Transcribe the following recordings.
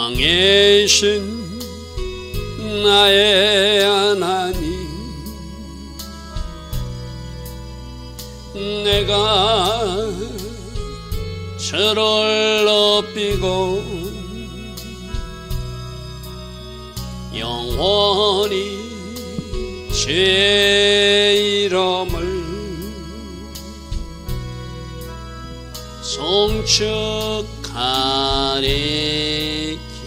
왕이신 나의 하나님, 내가 저를 높이고 영원히 제 이름을 송축하리.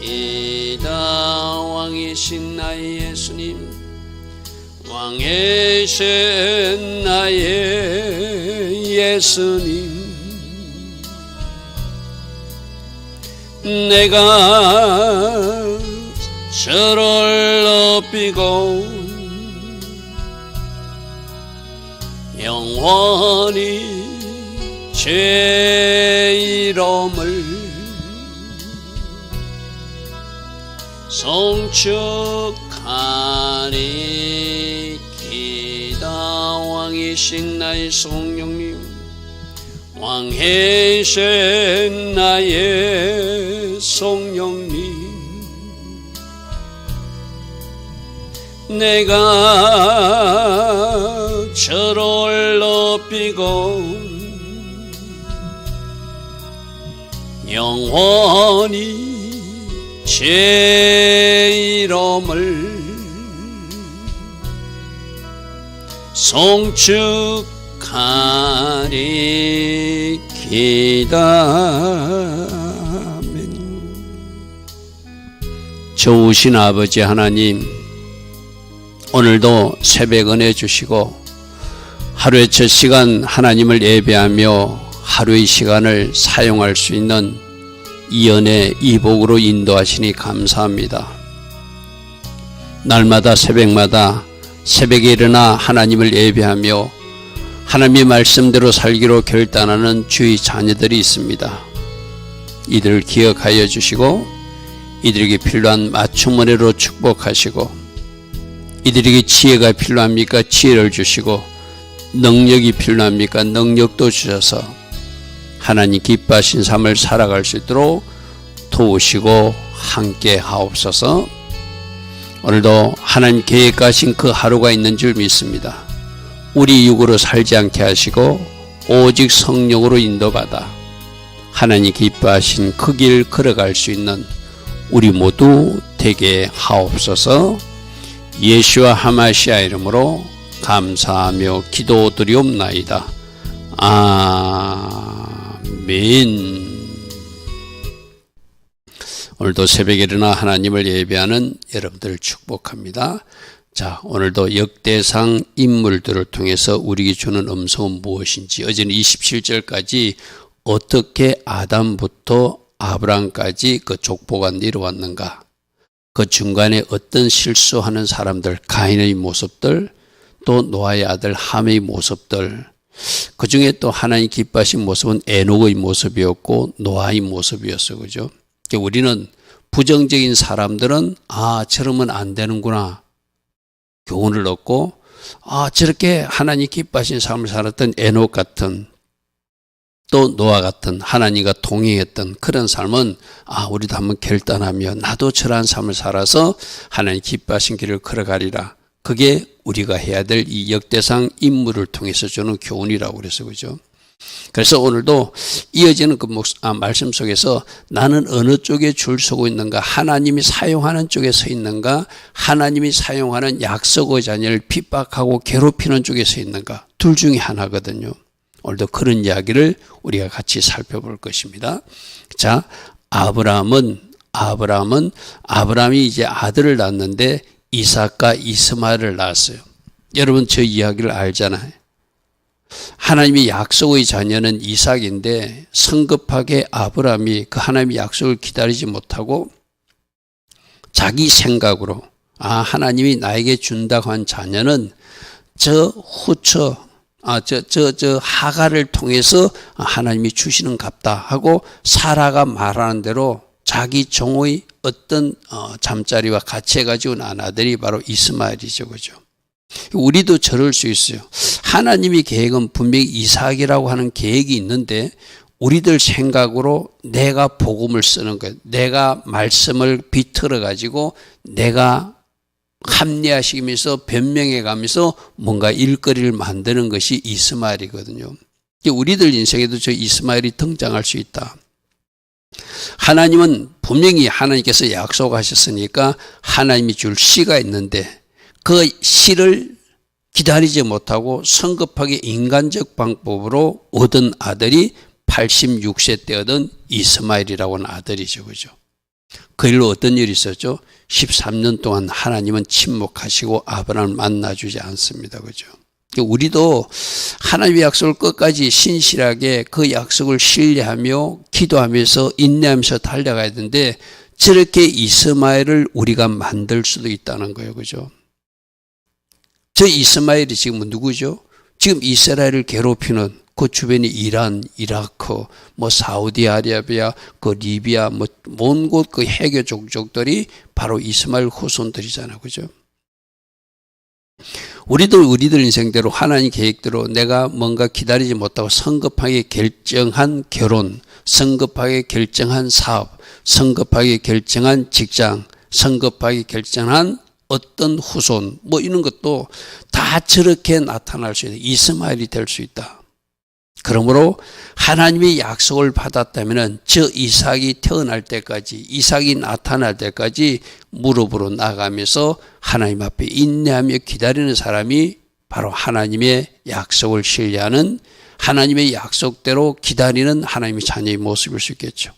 기다. 왕이신 나의 예수님, 왕이신 나의 예수님, 내가 저를 높이고 영원히 제 이름을 송축하리. 기다. 왕이신 나의 성령님, 왕이신 나의 성령님, 내가 저를 높이고 영원히 제 이름을 송축하리. 기다. 아멘. 좋으신 아버지 하나님, 오늘도 새벽 은혜 주시고 하루의 첫 시간 하나님을 예배하며 하루의 시간을 사용할 수 있는 이 은혜, 이 복으로 인도하시니 감사합니다. 날마다 새벽마다 새벽에 일어나 하나님을 예배하며 하나님의 말씀대로 살기로 결단하는 주의 자녀들이 있습니다. 이들을 기억하여 주시고 이들에게 필요한 맞춤 은혜로 축복하시고, 이들에게 지혜가 필요합니까? 지혜를 주시고, 능력이 필요합니까? 능력도 주셔서 하나님 기뻐하신 삶을 살아갈 수 있도록 도우시고 함께 하옵소서. 오늘도 하나님 계획하신 그 하루가 있는 줄 믿습니다. 우리 육으로 살지 않게 하시고 오직 성령으로 인도받아 하나님 기뻐하신 그 길 걸어갈 수 있는 우리 모두 되게 하옵소서. 예수와 하마시아 이름으로 감사하며 기도드리옵나이다. 아멘. 오늘도 새벽에 일어나 하나님을 예배하는 여러분들을 축복합니다. 자, 오늘도 역대상 인물들을 통해서 우리에게 주는 음성은 무엇인지, 어제는 27절까지 어떻게 아담부터 아브라함까지 그 족보가 내려왔는가, 그 중간에 어떤 실수하는 사람들, 가인의 모습들, 또 노아의 아들 함의 모습들, 그 중에 또 하나님 기뻐하신 모습은 에녹의 모습이었고 노아의 모습이었어요. 그죠? 우리는 부정적인 사람들은 저러면 안 되는구나 교훈을 얻고, 저렇게 하나님 기뻐하신 삶을 살았던 에녹 같은, 또 노아 같은 하나님과 동행했던 그런 삶은 우리도 한번 결단하며 나도 저러한 삶을 살아서 하나님 기뻐하신 길을 걸어가리라. 그게 우리가 해야 될 이 역대상 인물을 통해서 주는 교훈이라고 그래서, 그죠? 그래서 오늘도 이어지는 그 말씀 속에서 나는 어느 쪽에 줄 서고 있는가, 하나님이 사용하는 쪽에 서 있는가, 하나님이 사용하는 약속의 자녀를 핍박하고 괴롭히는 쪽에 서 있는가, 둘 중에 하나거든요. 오늘도 그런 이야기를 우리가 같이 살펴볼 것입니다. 자, 아브라함이 이제 아들을 낳았는데 이삭과 이스마엘을 낳았어요. 여러분 저 이야기를 알잖아요. 하나님의 약속의 자녀는 이삭인데 성급하게 아브라함이 그 하나님의 약속을 기다리지 못하고 자기 생각으로 하나님이 나에게 준다고 한 자녀는 저 하갈을 통해서 하나님이 주시는 갑다 하고 사라가 말하는 대로 자기 종의 어떤 잠자리와 같이 해가지고 낳은 아들이 바로 이스마엘이죠. 그죠? 우리도 저럴 수 있어요. 하나님의 계획은 분명히 이삭이라고 하는 계획이 있는데 우리들 생각으로 내가 복음을 쓰는 거예요. 내가 말씀을 비틀어 가지고 내가 합리화시키면서 변명해 가면서 뭔가 일거리를 만드는 것이 이스마엘이거든요. 우리들 인생에도 저 이스마엘이 등장할 수 있다. 하나님은 분명히 하나님께서 약속하셨으니까 하나님이 줄 씨가 있는데 그 씨를 기다리지 못하고 성급하게 인간적 방법으로 얻은 아들이 86세 때 얻은 이스마엘이라고 하는 아들이죠. 그죠? 그 일로 어떤 일이 있었죠? 13년 동안 하나님은 침묵하시고 아브라함을 만나주지 않습니다. 그죠? 우리도 하나님의 약속을 끝까지 신실하게 그 약속을 신뢰하며 기도하면서 인내하면서 달려가야 되는데 저렇게 이스마엘을 우리가 만들 수도 있다는 거예요. 그죠? 저 이스마엘이 지금은 누구죠? 지금 이스라엘을 괴롭히는 그 주변이 이란, 이라크, 사우디아라비아, 리비아, 먼 곳 그 해교 족족들이 바로 이스마엘 후손들이잖아요. 그죠? 우리도 우리들 인생대로 하나님 계획대로 내가 뭔가 기다리지 못하고 성급하게 결정한 결혼, 성급하게 결정한 사업, 성급하게 결정한 직장, 성급하게 결정한 어떤 후손, 이런 것도 다 저렇게 나타날 수 있다. 이스마엘이 될 수 있다. 그러므로 하나님의 약속을 받았다면 저 이삭이 태어날 때까지, 이삭이 나타날 때까지 무릎으로 나가면서 하나님 앞에 인내하며 기다리는 사람이 바로 하나님의 약속을 신뢰하는, 하나님의 약속대로 기다리는 하나님의 자녀의 모습일 수 있겠죠.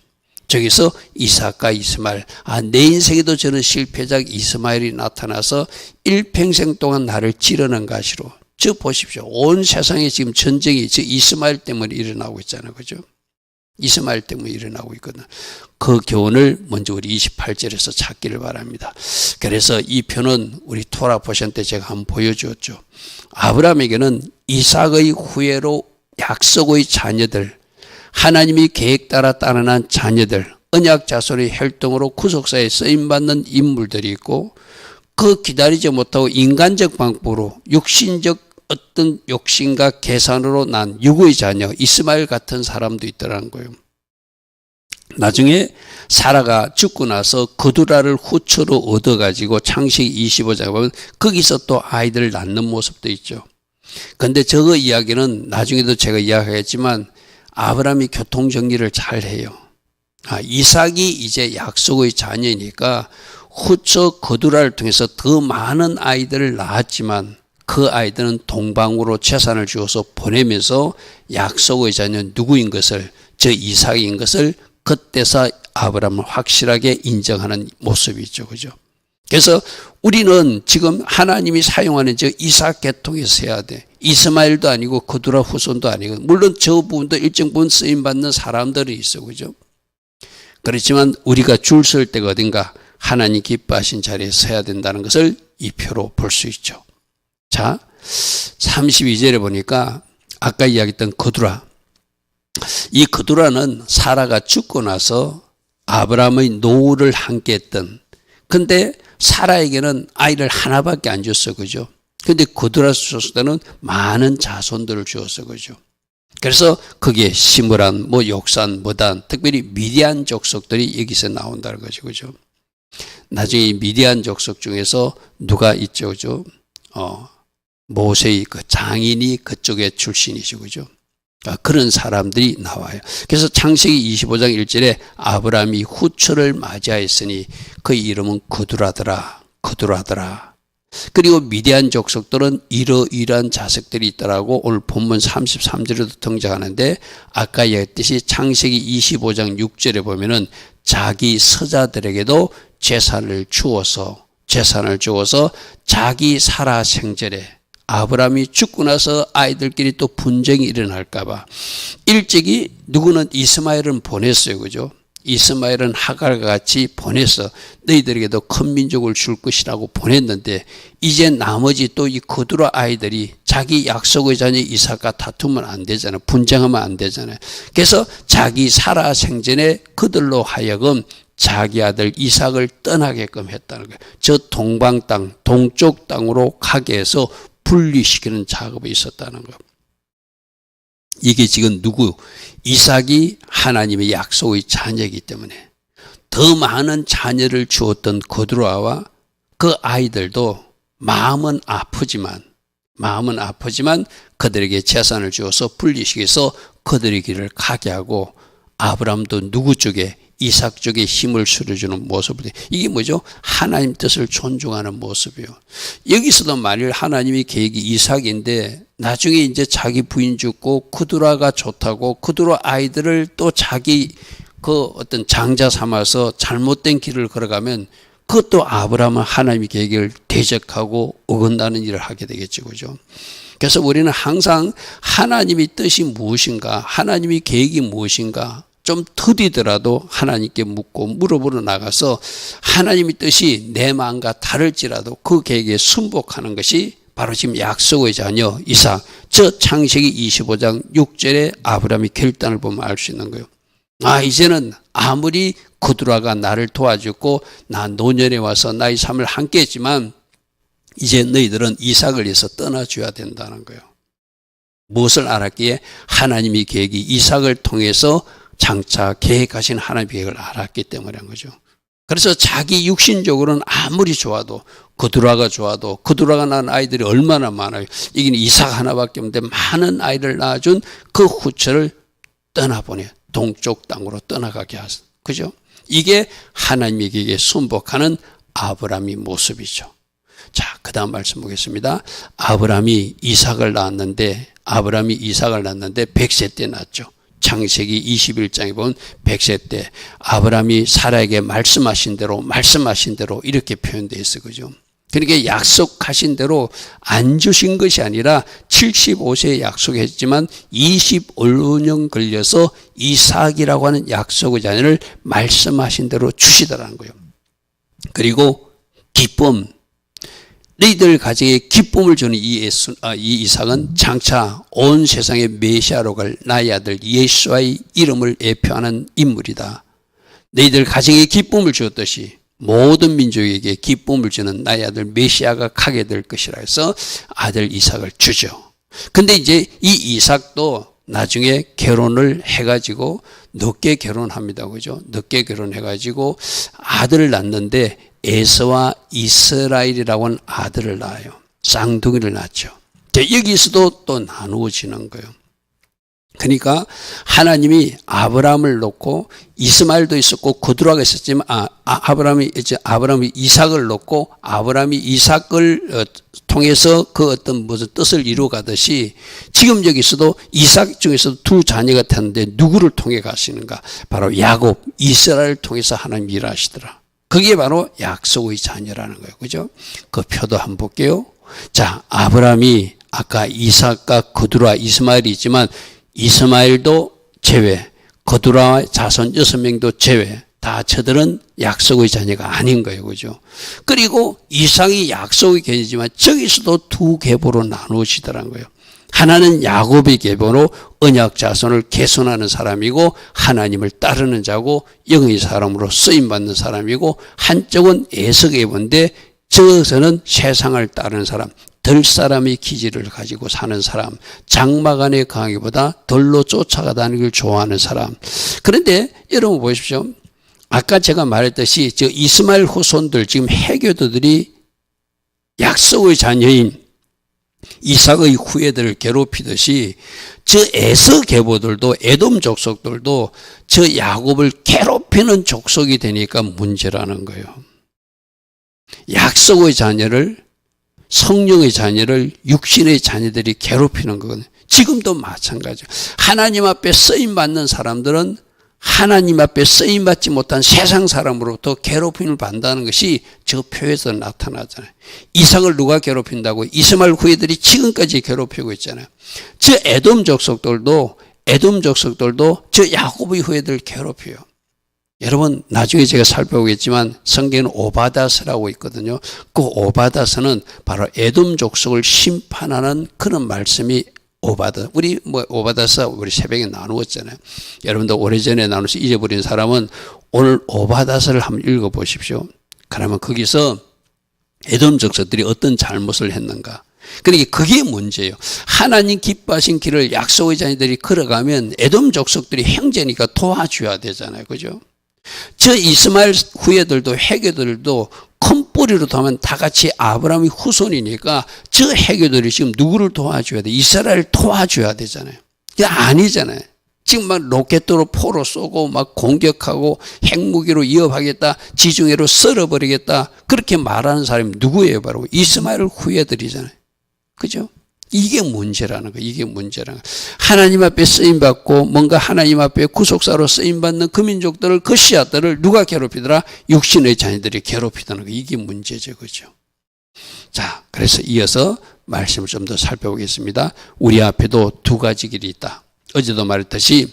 저기서 이삭과 이스마엘, 내 인생에도 저는 실패작 이스마엘이 나타나서 일평생 동안 나를 찌르는 가시로. 저 보십시오. 온 세상에 지금 전쟁이 저 이스마엘 때문에 일어나고 있잖아요. 그죠? 이스마엘 때문에 일어나고 있거든. 그 교훈을 먼저 우리 28절에서 찾기를 바랍니다. 그래서 이 표는 우리 토라 포션 때 제가 한번 보여주었죠. 아브라함에게는 이삭의 후예로 약속의 자녀들, 하나님이 계획 따라 따라난 자녀들, 언약 자손의 혈통으로 구속사에 쓰임받는 인물들이 있고 그 기다리지 못하고 인간적 방법으로 육신적 어떤 욕심과 계산으로 난 육의 자녀 이스마엘 같은 사람도 있더라는 거예요. 나중에 사라가 죽고 나서 그두라를 후처로 얻어가지고 창세기 25장에 보면 거기서 또 아이들을 낳는 모습도 있죠. 그런데 저거 이야기는 나중에도 제가 이야기했지만 아브라함이 교통정리를 잘 해요. 이삭이 이제 약속의 자녀이니까 후처 그두라를 통해서 더 많은 아이들을 낳았지만 그 아이들은 동방으로 재산을 주어서 보내면서 약속의 자녀 누구인 것을, 저 이삭인 것을 그때서 아브라함을 확실하게 인정하는 모습이 있죠. 그죠? 그래서 우리는 지금 하나님이 사용하는 저 이삭 계통에서 해야 돼. 이스마엘도 아니고 그두라 후손도 아니고, 물론 저 부분도 일정 부분 쓰임받는 사람들이 있어. 그죠? 그렇지만 우리가 줄 설 때가 어딘가 하나님 기뻐하신 자리에 서야 된다는 것을 이 표로 볼 수 있죠. 자, 32절에 보니까 아까 이야기했던 그두라. 이 그두라는 사라가 죽고 나서 아브라함의 노후를 함께 했던, 근데 사라에게는 아이를 하나밖에 안 줬어. 그죠? 근데 그두라 줬을 때는 많은 자손들을 주었어. 그죠? 그래서 그게 시므란, 욕산, 무단, 특별히 미디안 족속들이 여기서 나온다는 거죠. 그죠? 나중에 이 미디안 족속 중에서 누가 있죠. 그죠? 모세의 그 장인이 그쪽의 출신이죠. 그죠? 그런 사람들이 나와요. 그래서 창세기 25장 1절에 아브라함이 후처를 맞이하였으니 그 이름은 그두라더라. 그두라더라. 그리고 미디안 족속들은 이러이러한 자식들이 있더라고 오늘 본문 33절에도 등장하는데 아까 얘기했듯이 창세기 25장 6절에 보면은 자기 서자들에게도 재산을 주어서 자기 살아 생전에 아브라함이 죽고 나서 아이들끼리 또 분쟁이 일어날까 봐 일찍이 누구는 이스마엘은 보냈어요. 그죠? 이스마엘은 하갈과 같이 보내서 너희들에게도 큰 민족을 줄 것이라고 보냈는데 이제 나머지 또 이 그두라 아이들이 자기 약속의 자녀 이삭과 다투면 안 되잖아요. 분쟁하면 안 되잖아요. 그래서 자기 살아 생전에 그들로 하여금 자기 아들 이삭을 떠나게끔 했다는 거예요. 저 동방 땅, 동쪽 땅으로 가게 해서 분리시키는 작업이 있었다는 거예요. 이게 지금 누구? 이삭이 하나님의 약속의 자녀이기 때문에 더 많은 자녀를 주었던 거두라와 그 아이들도 마음은 아프지만 그들에게 재산을 주어서 분리시켜서 그들의 길을 가게 하고 아브라함도 누구 쪽에? 이삭 쪽에 힘을 실어주는 모습을, 이게 뭐죠? 하나님 뜻을 존중하는 모습이요. 여기서도 만일 하나님의 계획이 이삭인데 나중에 이제 자기 부인 죽고 그두라가 좋다고 그두라 아이들을 또 자기 그 어떤 장자 삼아서 잘못된 길을 걸어가면 그것도 아브라함은 하나님의 계획을 대적하고 어긋나는 일을 하게 되겠죠. 그죠? 그래서 우리는 항상 하나님의 뜻이 무엇인가, 하나님의 계획이 무엇인가 좀 더디더라도 하나님께 묻고 물어보러 나가서 하나님의 뜻이 내 마음과 다를지라도 그 계획에 순복하는 것이 바로 지금 약속의 자녀 이삭, 저 창세기 25장 6절에 아브라함의 결단을 보면 알 수 있는 거예요. 이제는 아무리 그두라가 나를 도와주고 나 노년에 와서 나의 삶을 함께 했지만 이제 너희들은 이삭을 위해서 떠나줘야 된다는 거예요. 무엇을 알았기에? 하나님의 계획이 이삭을 통해서 장차 계획하신 하나님의 계획을 알았기 때문에 한 거죠. 그래서 자기 육신적으로는 아무리 좋아도 그두라가 좋아도 그두라가 낳은 아이들이 얼마나 많아요. 이게 이삭 하나밖에 없는데 많은 아이를 낳아준 그 후처를 떠나보내 동쪽 땅으로 떠나가게 하셨어요. 그죠? 이게 하나님의 계획에 순복하는 아브라함의 모습이죠. 자, 그 다음 말씀 보겠습니다. 아브라함이 이삭을 낳았는데 100세 때 낳았죠. 창세기 21장에 보면 100세 때 아브라함이 사라에게 말씀하신 대로 이렇게 표현되어 있어요. 그죠? 그러니까 약속하신 대로 안 주신 것이 아니라 75세에 약속했지만 25년 걸려서 이삭이라고 하는 약속의 자녀를 말씀하신 대로 주시더라는 거예요. 그리고 기쁨, 너희들 가정에 기쁨을 주는 이 이삭은 장차 온 세상의 메시아로 갈 나의 아들 예수와의 이름을 예표하는 인물이다. 너희들 가정에 기쁨을 주었듯이 모든 민족에게 기쁨을 주는 나의 아들 메시아가 가게 될 것이라 해서 아들 이삭을 주죠. 근데 이제 이 이삭도 나중에 결혼을 해가지고 늦게 결혼합니다. 그죠? 늦게 결혼해가지고 아들을 낳는데 에서와 이스라엘이라고 하는 아들을 낳아요. 쌍둥이를 낳죠. 여기서도 또 나누어지는 거예요. 그러니까 하나님이 아브라함을 놓고 이스마엘도 있었고 그두라가 있었지만 아브라함이 이삭을 놓고 아브라함이 이삭을 통해서 그 어떤 무슨 뜻을 이루어가듯이 지금 여기서도 이삭 중에서도 두 자녀가 됐는데 누구를 통해 가시는가? 바로 야곱, 이스라엘을 통해서 하나님 일하시더라. 그게 바로 약속의 자녀라는 거예요. 그죠? 그 표도 한번 볼게요. 자, 아브라함이 아까 이삭과 그두라, 이스마엘이 있지만 이스마엘도 제외, 그두라와 자손 6명도 제외, 다 저들은 약속의 자녀가 아닌 거예요. 그죠? 그리고 이삭이 약속의 계보지만 저기서도 두 계보로 나누어지더라는 거예요. 하나는 야곱의 계보로 언약 자손을 개선하는 사람이고 하나님을 따르는 자고 영의 사람으로 쓰임받는 사람이고, 한쪽은 에서 계보인데 저기서는 세상을 따르는 사람, 들 사람의 기질을 가지고 사는 사람, 장막 안에 강하기보다 덜로 쫓아다니기를 좋아하는 사람. 그런데 여러분 보십시오. 아까 제가 말했듯이 저 이스마엘 후손들, 지금 해교도들이 약속의 자녀인 이삭의 후예들을 괴롭히듯이 저 에서 계보들도, 에돔 족속들도 저 야곱을 괴롭히는 족속이 되니까 문제라는 거예요. 약속의 자녀를, 성령의 자녀를 육신의 자녀들이 괴롭히는 거거든요. 지금도 마찬가지예요. 하나님 앞에 쓰임받는 사람들은 하나님 앞에 쓰임받지 못한 세상 사람으로부터 괴롭힘을 받는다는 것이 저 표에서 나타나잖아요. 이삭을 누가 괴롭힌다고? 이스마엘 후예들이 지금까지 괴롭히고 있잖아요. 저 에돔 족속들도 저 야곱의 후예들을 괴롭혀요. 여러분, 나중에 제가 살펴보겠지만 성경에는 오바다스라고 있거든요. 그 오바다스는 바로 에돔 족속을 심판하는 그런 말씀이 오바다스 우리 새벽에 나누었잖아요. 여러분도 오래전에 나눠서 잊어버린 사람은 오늘 오바다스를 한번 읽어보십시오. 그러면 거기서 에돔 족속들이 어떤 잘못을 했는가? 그러니까 그게 문제예요. 하나님 기뻐하신 길을 약속의 자녀들이 걸어가면 에돔 족속들이 형제니까 도와줘야 되잖아요. 그죠? 저 이스마엘 후예들도 해교들도 큰 뿌리로 도하면 다 같이 아브라함의 후손이니까 저 해교들이 지금 누구를 도와줘야 돼? 이스라엘을 도와줘야 되잖아요. 그게 아니잖아요. 지금 막 로켓으로 포로 쏘고 막 공격하고 핵무기로 위협하겠다, 지중해로 썰어버리겠다, 그렇게 말하는 사람이 누구예요? 바로 이스마엘 후예들이잖아요. 그죠? 이게 문제라는 거예요. 이게 문제라는 거예요. 하나님 앞에 쓰임받고 뭔가 하나님 앞에 구속사로 쓰임받는 그 민족들을, 그 씨앗들을 누가 괴롭히더라? 육신의 자녀들이 괴롭히다는 거예요. 이게 문제죠. 그죠? 자, 그래서 이어서 말씀을 좀 더 살펴보겠습니다. 우리 앞에도 두 가지 길이 있다. 어제도 말했듯이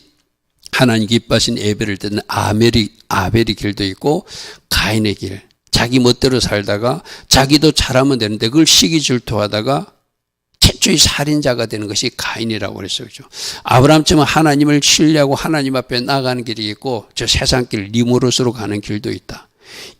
하나님 기뻐하신 예배를 드는 아벨의 길도 있고 가인의 길. 자기 멋대로 살다가 자기도 잘하면 되는데 그걸 시기 질투하다가 최초의 살인자가 되는 것이 가인이라고 그랬어요. 그죠? 아브라함처럼 하나님을 신뢰하고 하나님 앞에 나가는 길이 있고 저 세상길 리모롯으로 가는 길도 있다.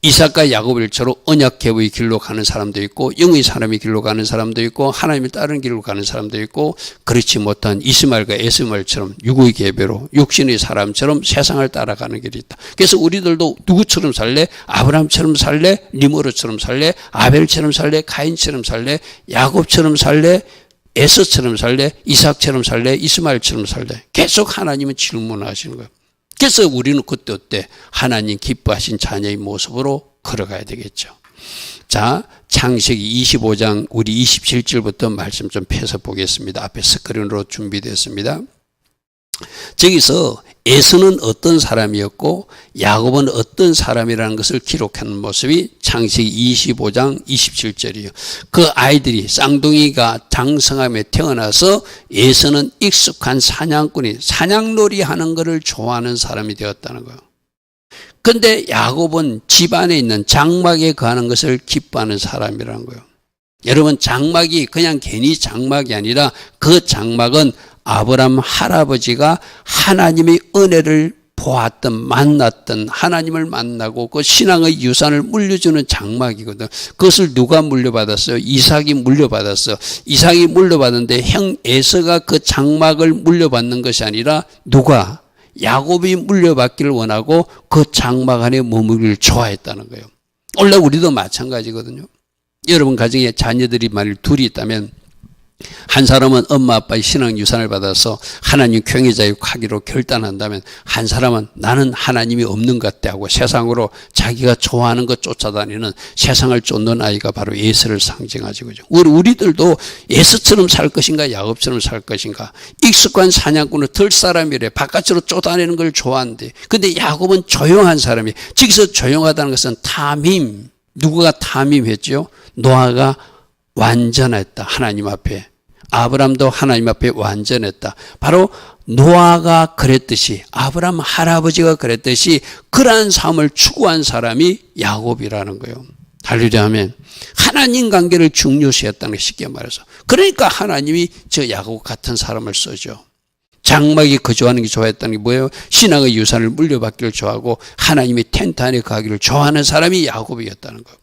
이삭과 야곱일처럼 언약궤의 길로 가는 사람도 있고 영의 사람의 길로 가는 사람도 있고 하나님을 따르는 길로 가는 사람도 있고 그렇지 못한 이스마엘과 에스마엘처럼 육의 계배로 육신의 사람처럼 세상을 따라가는 길이 있다. 그래서 우리들도 누구처럼 살래? 아브라함처럼 살래? 리모롯처럼 살래? 아벨처럼 살래? 가인처럼 살래? 야곱처럼 살래? 에서처럼 살래? 이삭처럼 살래? 이스마엘처럼 살래? 계속 하나님은 질문하시는 거예요. 그래서 우리는 그때 어때? 하나님 기뻐하신 자녀의 모습으로 걸어가야 되겠죠. 자, 창세기 25장 우리 27절부터 말씀 좀 펴서 보겠습니다. 앞에 스크린으로 준비됐습니다. 저기서 에서는 어떤 사람이었고 야곱은 어떤 사람이라는 것을 기록하는 모습이 창세기 25장 27절이에요. 그 아이들이 쌍둥이가 장성함에 태어나서 에서는 익숙한 사냥꾼이 사냥놀이 하는 것을 좋아하는 사람이 되었다는 거예요. 그런데 야곱은 집안에 있는 장막에 거하는 것을 기뻐하는 사람이라는 거예요. 여러분, 장막이 그냥 괜히 장막이 아니라 그 장막은 아브라함 할아버지가 하나님의 은혜를 보았던, 만났던, 하나님을 만나고 그 신앙의 유산을 물려주는 장막이거든. 그것을 누가 물려받았어요? 이삭이 물려받았어. 이삭이 물려받았는데 형 에서가 그 장막을 물려받는 것이 아니라 누가? 야곱이 물려받기를 원하고 그 장막 안에 머무기를 좋아했다는 거예요. 원래 우리도 마찬가지거든요. 여러분 가정에 자녀들이 만일 둘이 있다면 한 사람은 엄마 아빠의 신앙 유산을 받아서 하나님 경외자육하기로 결단한다면 한 사람은 나는 하나님이 없는 것 같아 하고 세상으로 자기가 좋아하는 것 쫓아다니는 세상을 쫓는 아이가 바로 에서를 상징하죠. 그죠? 우리들도 에서처럼 살 것인가 야곱처럼 살 것인가. 익숙한 사냥꾼은 들 사람이래. 바깥으로 쫓아내는 걸 좋아한대. 근데 야곱은 조용한 사람이. 저기서 조용하다는 것은 탐임. 누구가 탐임했죠? 노아가 완전했다. 하나님 앞에. 아브라함도 하나님 앞에 완전했다. 바로 노아가 그랬듯이 아브라함 할아버지가 그랬듯이 그러한 삶을 추구한 사람이 야곱이라는 거예요. 할렐루야 하면 하나님 관계를 중요시했다는 게 쉽게 말해서. 그러니까 하나님이 저 야곱 같은 사람을 써죠. 장막이 거주하는 게 좋아했다는 게 뭐예요? 신앙의 유산을 물려받기를 좋아하고 하나님의 텐트 안에 가기를 좋아하는 사람이 야곱이었다는 거예요.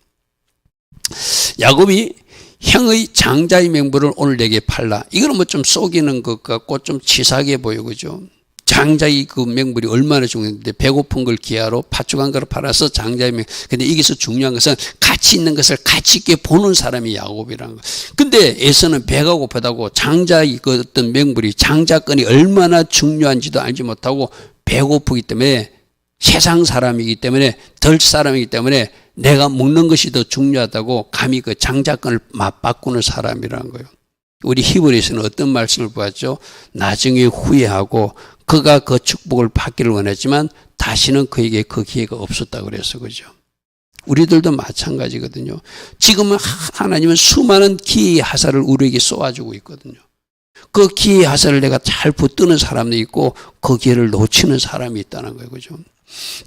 야곱이 형의 장자의 명분을 오늘 내게 팔라. 이거는 뭐 좀 속이는 것 같고 좀 치사하게 보여, 그죠? 장자의 그 명분이 얼마나 중요한데 배고픈 걸 기하로 팥죽한 거를 팔아서 장자의 명. 근데 여기서 중요한 것은 가치 있는 것을 가치 있게 보는 사람이 야곱이라는 거. 근데 에서는 배가 고프다고 장자의 그 어떤 명분이 장자권이 얼마나 중요한지도 알지 못하고 배고프기 때문에 세상 사람이기 때문에 덜 사람이기 때문에 내가 먹는 것이 더 중요하다고 감히 그 장자권을 맞바꾸는 사람이라는 거예요. 우리 히브리서는 어떤 말씀을 보았죠? 나중에 후회하고 그가 그 축복을 받기를 원했지만 다시는 그에게 그 기회가 없었다고 그랬어. 그죠? 우리들도 마찬가지거든요. 지금은 하나님은 수많은 기회의 화살을 우리에게 쏘아주고 있거든요. 그 기회의 화살을 내가 잘 붙드는 사람도 있고 그 기회를 놓치는 사람이 있다는 거예요. 그죠?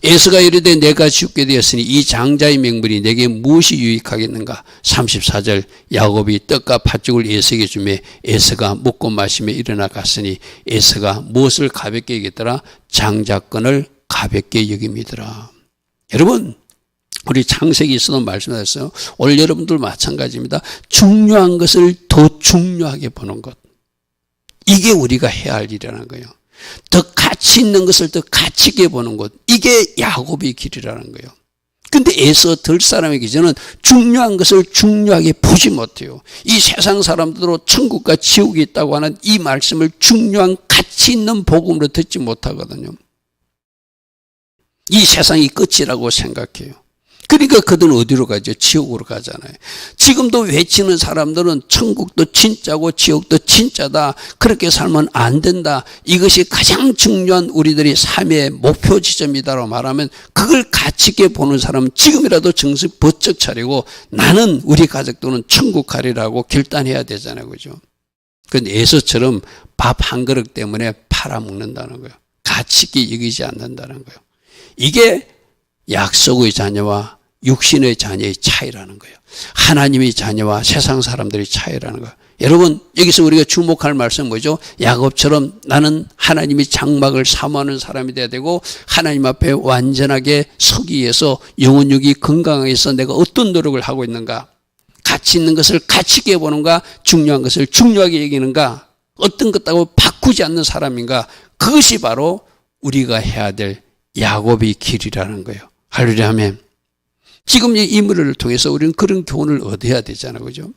에서가 이르되 내가 죽게 되었으니 이 장자의 명분이 내게 무엇이 유익하겠는가. 34절 야곱이 떡과 팥죽을 에서에게 주매 에서가 먹고 마시며 일어나 갔으니 에서가 무엇을 가볍게 여겼더라? 장자권을 가볍게 여김이더라. 여러분, 우리 창세기에서도 말씀하셨어요. 오늘 여러분들 마찬가지입니다. 중요한 것을 더 중요하게 보는 것. 이게 우리가 해야 할 일이라는 거예요. 더 가치 있는 것을 더 가치 있게 보는 것. 이게 야곱의 길이라는 거예요. 근데 에서 들 사람의 기준은 중요한 것을 중요하게 보지 못해요. 이 세상 사람들로 천국과 지옥이 있다고 하는 이 말씀을 중요한 가치 있는 복음으로 듣지 못하거든요. 이 세상이 끝이라고 생각해요. 그러니까 그들은 어디로 가죠? 지옥으로 가잖아요. 지금도 외치는 사람들은 천국도 진짜고 지옥도 진짜다. 그렇게 살면 안 된다. 이것이 가장 중요한 우리들의 삶의 목표 지점이다라고 말하면 그걸 가치 있게 보는 사람은 지금이라도 정신 번쩍 차리고 나는 우리 가족들은 천국 가리라고 결단해야 되잖아요. 그죠? 그런데 에서처럼 밥 한 그릇 때문에 팔아먹는다는 거예요. 가치 있게 여기지 않는다는 거예요. 이게 약속의 자녀와 육신의 자녀의 차이라는 거예요. 하나님의 자녀와 세상 사람들의 차이라는 거예요. 여러분 여기서 우리가 주목할 말씀은 뭐죠? 야곱처럼 나는 하나님의 장막을 사모하는 사람이 돼야 되고 하나님 앞에 완전하게 서기 위해서 영혼육이 건강하게 해서 내가 어떤 노력을 하고 있는가? 가치 있는 것을 가치 있게 보는가? 중요한 것을 중요하게 여기는가? 어떤 것하고 바꾸지 않는 사람인가? 그것이 바로 우리가 해야 될 야곱의 길이라는 거예요. 할렐루야 아멘. 지금 이 인물을 통해서 우리는 그런 교훈을 얻어야 되잖아요. 그죠?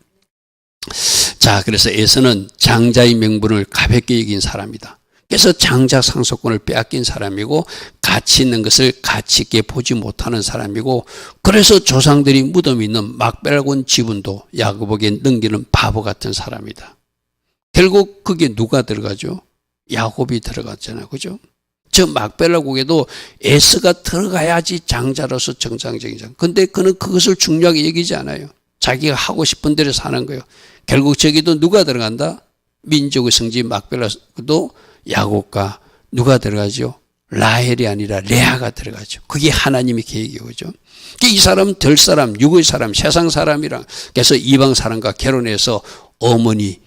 자, 그래서 에서는 장자의 명분을 가볍게 여긴 사람이다. 그래서 장자 상속권을 빼앗긴 사람이고 가치 있는 것을 가치 있게 보지 못하는 사람이고 그래서 조상들이 무덤이 있는 막벨곤 지분도 야곱에게 넘기는 바보 같은 사람이다. 결국 그게 누가 들어가죠? 야곱이 들어갔잖아요. 그죠? 저 막벨라국에도 에스가 들어가야지 장자로서 정상적인 장. 근데 그는 그것을 중요하게 여기지 않아요. 자기가 하고 싶은 대로 사는 거예요. 결국 저기도 누가 들어간다? 민족의 성지 막벨라도 야곱과 누가 들어가죠? 라헬이 아니라 레아가 들어가죠. 그게 하나님의 계획이죠. 그죠? 이 사람, 들 사람, 육의 사람, 세상 사람이랑 그래서 이방 사람과 결혼해서 어머니,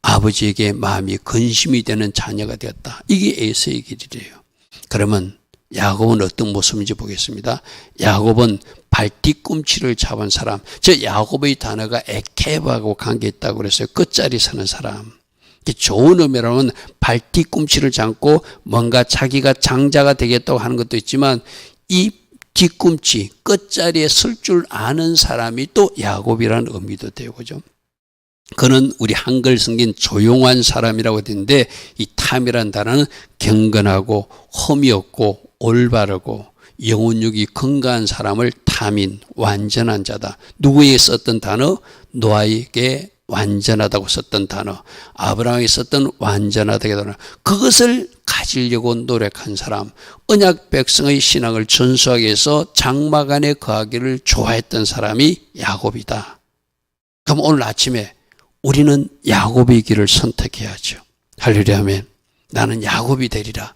아버지에게 마음이 근심이 되는 자녀가 되었다. 이게 에서의 길이래요. 그러면 야곱은 어떤 모습인지 보겠습니다. 야곱은 발뒤꿈치를 잡은 사람. 저 야곱의 단어가 에케바하고 관계있다고 그랬어요. 끝자리 서는 사람. 좋은 의미라면 발뒤꿈치를 잡고 뭔가 자기가 장자가 되겠다고 하는 것도 있지만 이 뒤꿈치 끝자리에 설 줄 아는 사람이 또 야곱이라는 의미도 되고 그죠? 그는 우리 한글 성긴 조용한 사람이라고 했는데 이 탐이라는 단어는 경건하고 험이 없고 올바르고 영혼육이 건강한 사람을 탐인 완전한 자다. 누구에게 썼던 단어? 노아에게 완전하다고 썼던 단어, 아브라함에게 썼던 완전하다고 단어. 그것을 가지려고 노력한 사람, 언약 백성의 신앙을 전수하기 위해서 장막 안에 거하기를 좋아했던 사람이 야곱이다. 그럼 오늘 아침에 우리는 야곱의 길을 선택해야죠. 할렐루야 아멘. 나는 야곱이 되리라.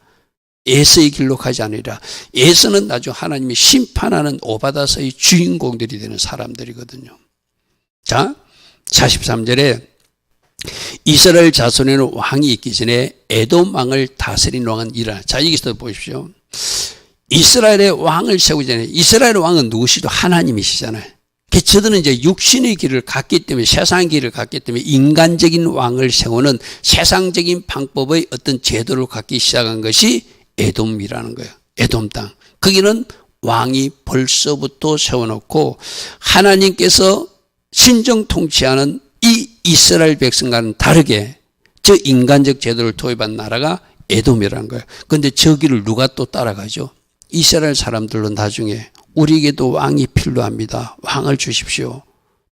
에서의 길로 가지 않으리라. 에서는 나중 하나님이 심판하는 오바다서의 주인공들이 되는 사람들이거든요. 자, 43절에 이스라엘 자손에는 왕이 있기 전에 에돔 왕을 다스린 왕은 일어나. 자, 여기서 보십시오. 이스라엘의 왕을 세우기 전에 이스라엘 왕은 누구시도 하나님이시잖아요. 저들은 이제 육신의 길을 갔기 때문에 세상의 길을 갔기 때문에 인간적인 왕을 세우는 세상적인 방법의 어떤 제도를 갖기 시작한 것이 에돔이라는 거예요. 에돔 땅. 거기는 왕이 벌써부터 세워놓고 하나님께서 신정 통치하는 이 이스라엘 백성과는 다르게 저 인간적 제도를 도입한 나라가 에돔이라는 거예요. 그런데 저 길을 누가 또 따라가죠? 이스라엘 사람들로 나중에 우리에게도 왕이 필요합니다. 왕을 주십시오.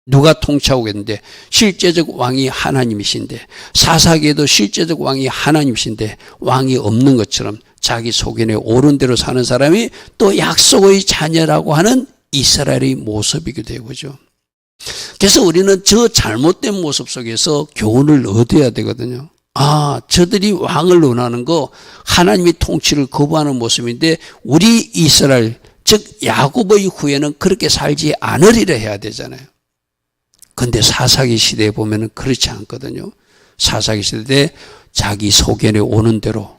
누가 통치하고 있는데 실제적 왕이 하나님이신데 사사기에도 실제적 왕이 하나님이신데 왕이 없는 것처럼 자기 소견에 옳은 대로 사는 사람이 또 약속의 자녀라고 하는 이스라엘의 모습이기도 되고 그죠. 그래서 우리는 저 잘못된 모습 속에서 교훈을 얻어야 되거든요. 아, 저들이 왕을 원하는 거 하나님의 통치를 거부하는 모습인데 우리 이스라엘 즉 야곱의 후예는 그렇게 살지 않으리라 해야 되잖아요. 그런데 사사기 시대에 보면 그렇지 않거든요. 사사기 시대에 자기 소견에 오는 대로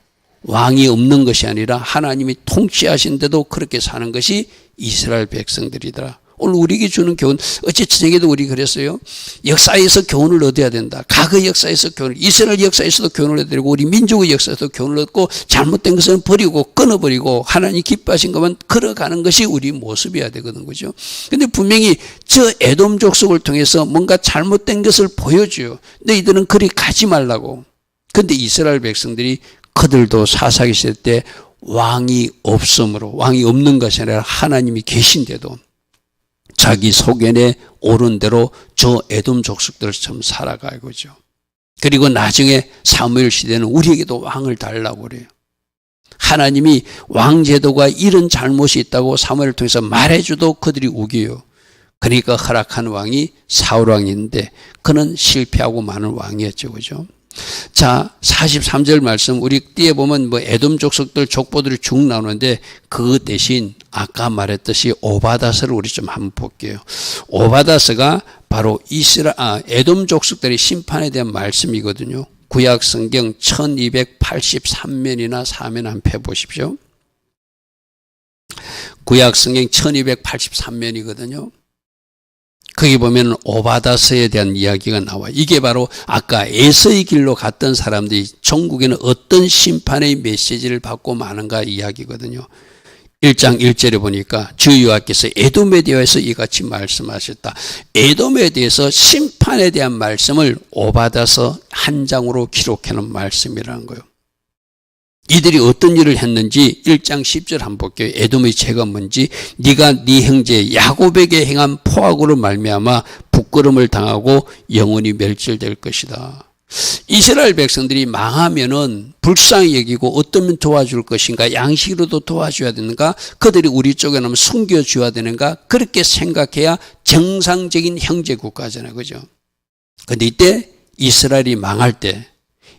왕이 없는 것이 아니라 하나님이 통치하신데도 그렇게 사는 것이 이스라엘 백성들이더라. 오늘 우리에게 주는 교훈, 어제 저녁에도 우리 그랬어요. 역사에서 교훈을 얻어야 된다. 과거 역사에서 교훈을, 이스라엘 역사에서도 교훈을 얻어야 되고 우리 민족의 역사에서도 교훈을 얻고 잘못된 것은 버리고 끊어버리고 하나님 기뻐하신 것만 걸어가는 것이 우리 모습이어야 되거든, 그죠? 근데 분명히 저 에돔 족속을 통해서 뭔가 잘못된 것을 보여줘요. 너희들은 그리 가지 말라고. 근데 이스라엘 백성들이 그들도 사사기 시대 때 왕이 없으므로, 왕이 없는 것이 아니라 하나님이 계신데도 자기 소견에 옳은 대로 저 에돔 족속들처럼 살아가 이거죠. 그리고 나중에 사무엘 시대는 우리에게도 왕을 달라고 그래요. 하나님이 왕제도가 이런 잘못이 있다고 사무엘을 통해서 말해줘도 그들이 우겨요. 그러니까 허락한 왕이 사울 왕인데 그는 실패하고 많은 왕이었죠, 그죠? 자, 43절 말씀 우리 띄에 보면 뭐 에돔 족속들 족보들이 쭉 나오는데 그 대신 아까 말했듯이 오바다스를 우리 좀 한번 볼게요. 오바다스가 바로 에돔 족속들의 심판에 대한 말씀이거든요. 구약 성경 1283면이나 4면 한번 펴보십시오. 구약 성경 1283면이거든요. 거기 보면 오바다스에 대한 이야기가 나와요. 이게 바로 아까 에서의 길로 갔던 사람들이 전국에는 어떤 심판의 메시지를 받고 마는가 이야기거든요. 1장 1절에 보니까 주 여호와께서 에돔에 대해서 이같이 말씀하셨다. 에돔에 대해서 심판에 대한 말씀을 오바다서 한 장으로 기록해놓은 말씀이라는 거예요. 이들이 어떤 일을 했는지 1장 10절 한번 볼게요. 에돔의 죄가 뭔지 네가 네 형제 야곱에게 행한 포악으로 말미암아 부끄러움을 당하고 영원히 멸절될 것이다. 이스라엘 백성들이 망하면은 불쌍히 여기고 어떠면 도와줄 것인가, 양식으로도 도와줘야 되는가, 그들이 우리 쪽에 나면 숨겨줘야 되는가, 그렇게 생각해야 정상적인 형제 국가잖아요, 그죠? 근데 이때 이스라엘이 망할 때,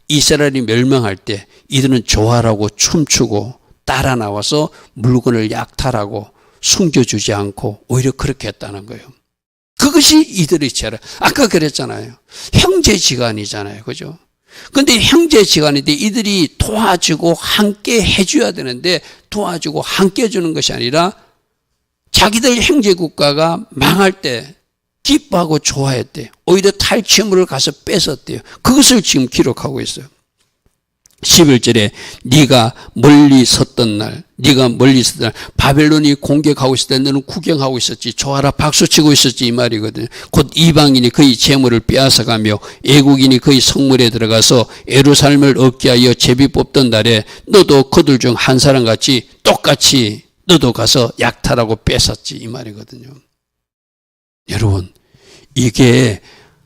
이스라엘이 멸망할 때 이들은 조화라고 춤추고 따라 나와서 물건을 약탈하고 숨겨주지 않고 오히려 그렇게 했다는 거예요. 그것이 이들의 죄라. 아까 그랬잖아요. 형제지간이잖아요, 그죠? 근데 형제지간인데 이들이 도와주고 함께 해줘야 되는데 도와주고 함께 해주는 것이 아니라 자기들 형제국가가 망할 때 기뻐하고 좋아했대요. 오히려 탈취물을 가서 뺏었대요. 그것을 지금 기록하고 있어요. 11절에 네가 멀리 섰던 날 바벨론이 공격하고 있을 때 너는 구경하고 있었지, 좋아라 박수치고 있었지 이 말이거든요. 곧 이방인이 그의 재물을 빼앗아가며 애국인이 그의 성물에 들어가서 예루살렘을 얻게 하여 제비 뽑던 날에 너도 그들 중 한 사람같이 똑같이 너도 가서 약탈하고 뺏었지 이 말이거든요. 여러분, 이게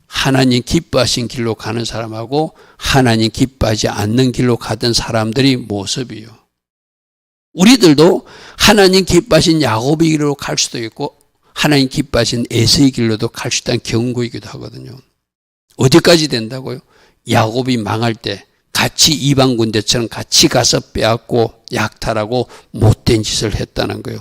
하나님 기뻐하신 길로 가는 사람하고 하나님 기뻐하지 않는 길로 가던 사람들이 모습이요. 우리들도 하나님 기뻐하신 야곱의 길로 갈 수도 있고 하나님 기뻐하신 에서의 길로도 갈 수 있다는 경고이기도 하거든요. 어디까지 된다고요? 야곱이 망할 때 같이 이방 군대처럼 같이 가서 빼앗고 약탈하고 못된 짓을 했다는 거예요.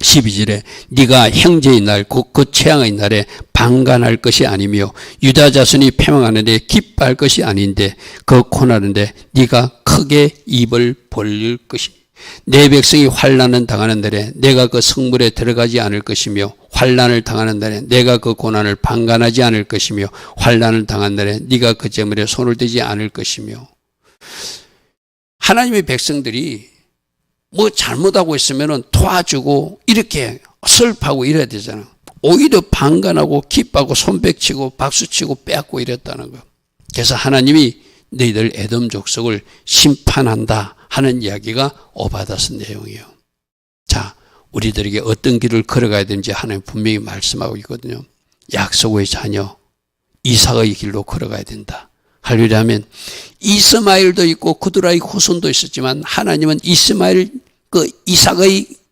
12절에 네가 형제의 날 곧 그 최악의 날에 방관할 것이 아니며 유다 자손이 패망하는데 기뻐할 것이 아닌데 그 고난인데 네가 크게 입을 벌릴 것이 내 백성이 환난을 당하는 날에 내가 그 성물에 들어가지 않을 것이며 환난을 당하는 날에 내가 그 고난을 방관하지 않을 것이며 환난을 당한 날에 네가 그 재물에 손을 대지 않을 것이며 하나님의 백성들이 뭐 잘못하고 있으면 도와주고 이렇게 슬퍼하고 이래야 되잖아요. 오히려 방관하고 기뻐하고 손뼉치고 박수치고 빼앗고 이랬다는 거예요. 그래서 하나님이 너희들 에돔 족속을 심판한다 하는 이야기가 오바다스 내용이에요. 자, 우리들에게 어떤 길을 걸어가야 되는지 하나님 분명히 말씀하고 있거든요. 약속의 자녀 이삭의 길로 걸어가야 된다. 할렐루야 하면 이스마엘도 있고 그들의 후손도 있었지만 하나님은 이삭의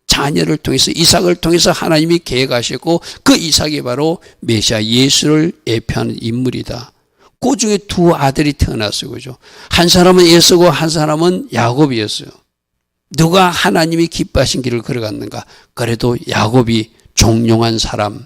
자녀를 통해서 이삭을 통해서 하나님이 계획하셨고 그 이삭이 바로 메시아 예수를 예표하는 인물이다. 그 중에 두 아들이 태어났어요. 그죠? 한 사람은 에서고 한 사람은 야곱이었어요. 누가 하나님이 기뻐하신 길을 걸어갔는가? 그래도 야곱이 종용한 사람,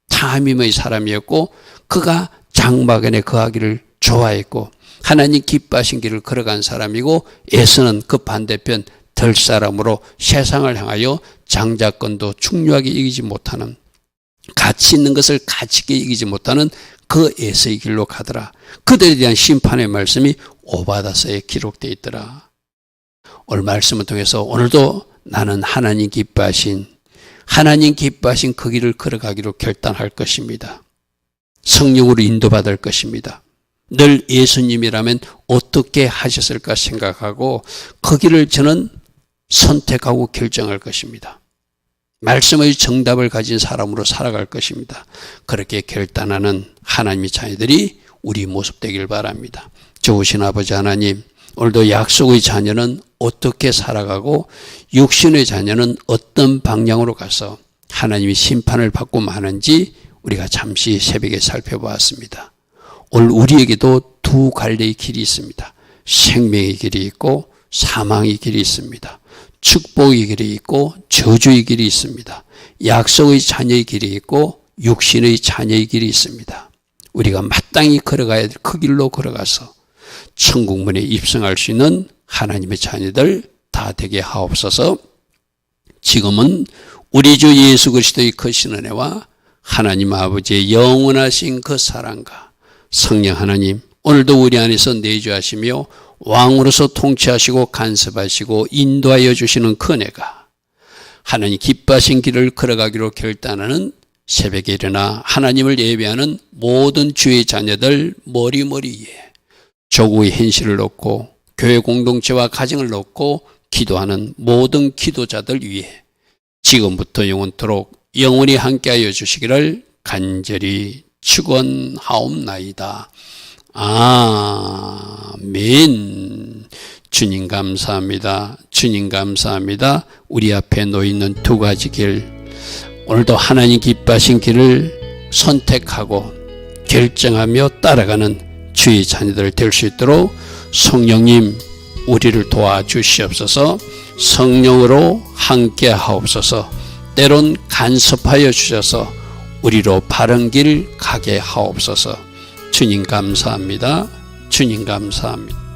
타함임의 사람이었고 그가 장막안에 거하기를 좋아했고 하나님 기뻐하신 길을 걸어간 사람이고, 에서는 그 반대편 들 사람으로 세상을 향하여 장자권도 중요하게 이기지 못하는, 가치 있는 것을 가치 있게 이기지 못하는 그 에서의 길로 가더라. 그들에 대한 심판의 말씀이 오바다서에 기록되어 있더라. 오늘 말씀을 통해서 오늘도 나는 하나님 기뻐하신 그 길을 걸어가기로 결단할 것입니다. 성령으로 인도받을 것입니다. 늘 예수님이라면 어떻게 하셨을까 생각하고 그 길을 저는 선택하고 결정할 것입니다. 말씀의 정답을 가진 사람으로 살아갈 것입니다. 그렇게 결단하는 하나님의 자녀들이 우리 모습 되길 바랍니다. 좋으신 아버지 하나님, 오늘도 약속의 자녀는 어떻게 살아가고 육신의 자녀는 어떤 방향으로 가서 하나님의 심판을 받고 마는지 우리가 잠시 새벽에 살펴보았습니다. 오늘 우리에게도 두 갈래의 길이 있습니다. 생명의 길이 있고 사망의 길이 있습니다. 축복의 길이 있고 저주의 길이 있습니다. 약속의 자녀의 길이 있고 육신의 자녀의 길이 있습니다. 우리가 마땅히 걸어가야 될 그 길로 걸어가서 천국문에 입성할 수 있는 하나님의 자녀들 다 되게 하옵소서. 지금은 우리 주 예수 그리스도의 크신 은혜와 하나님 아버지의 영원하신 그 사랑과 성령 하나님, 오늘도 우리 안에서 내주하시며 왕으로서 통치하시고 간섭하시고 인도하여 주시는 그 은혜가 하나님 기뻐하신 길을 걸어가기로 결단하는 새벽에 일어나 하나님을 예배하는 모든 주의 자녀들 머리머리에 조국의 현실을 놓고 교회 공동체와 가정을 놓고 기도하는 모든 기도자들 위해 지금부터 영원토록 영원히 함께하여 주시기를 간절히 축원하옵나이다. 아멘. 주님 감사합니다. 주님 감사합니다. 우리 앞에 놓여있는 두 가지 길, 오늘도 하나님 기뻐하신 길을 선택하고 결정하며 따라가는 주의 자녀들 될 수 있도록 성령님 우리를 도와주시옵소서. 성령으로 함께 하옵소서. 때론 간섭하여 주셔서 우리로 바른 길 가게 하옵소서. 주님 감사합니다. 주님 감사합니다.